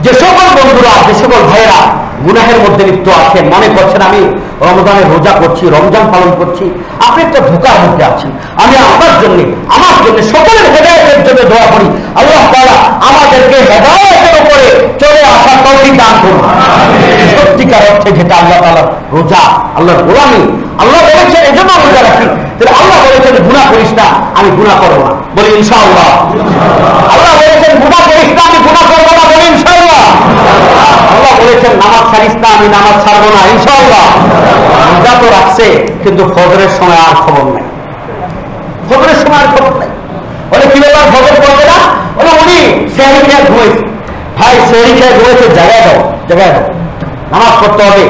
যে সকল বন্ধুরা, যে সকল ভাইয়েরা গুনাহের মধ্যে লিপ্ত আছেন, মনে করছেন আমি রমজানের রোজা করছি, রমজান পালন করছি, আপনি একটা ধোঁকার মধ্যে আছেন। আমি আমার জন্য সকলের হেদায়েতের জন্য দোয়া করি, আল্লাহ তাআলা আমাদেরকে হেদায়েতের উপরে চলে আসার তৌফিক দান করুন। সত্যিকার অর্থে যেটা আল্লাহ তাআলার রোজা, আল্লাহর গোলামি, আল্লাহ বলেছেন এজন্য রোজা রাখি, তাহলে আল্লাহ বলেছেন গুনাহ করিস না, আমি গুনাহ করবো না, বলি ইনশাআল্লাহ। আল্লাহ বলেছেন গুনাহ করিস না, আমি গুনাহ করবো না, বলি ইনশাআল্লাহ। আল্লাহ বলেছেন নামাজ ছাড়িস না, আমি নামাজ ছাড়বো না, ইনশাআল্লাহ। রোজা তো রাখছে, কিন্তু ফজরের সময় আর খবর নাই, ফজরের সময় আর খবর নাই। বলে কি ব্যাপার, ফজর পড়বে না? বলে উনি সেহরি খেয়ে ঘুমাইছে। ভাই সেহরি খেয়ে ঘুমাইছে, জায়গায় দাও, জায়গায় দাও। নামাজ পড়তে হবে,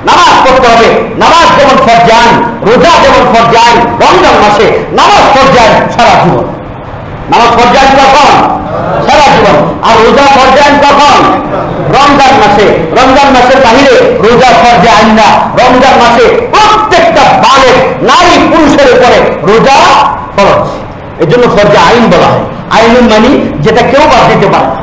নামাজ পড়তে হবে। নামাজ যেমন ফরজান, রোজা যেমন ফরজান রমজান মাসে, নামাজ ফরজান সারা জীবন। নামাজ ফরজান কখন? সারা জীবন। আর রোজা ফরজান কখন? রমজান মাসে। রমজান মাসের বাহিরে রোজা ফরজান না। রমজান মাসে প্রত্যেকটা বালেগ নারী পুরুষের উপরে রোজা ফরজ। এই জন্য ফরজা আইন বলা হয়। আইন মানে যেটা কেউ বাদ দিতে পারে না।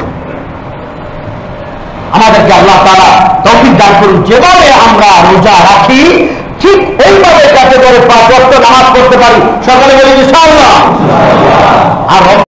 আমাদেরকে আল্লাহ তাআলা তৌফিক দান করুন, যেভাবে আমরা রোজা রাখি ঠিক ওইভাবে যাতে করে 5 ওয়াক্ত নামাজ পড়তে পারি। সকলে বলি ইনশাআল্লাহ। আর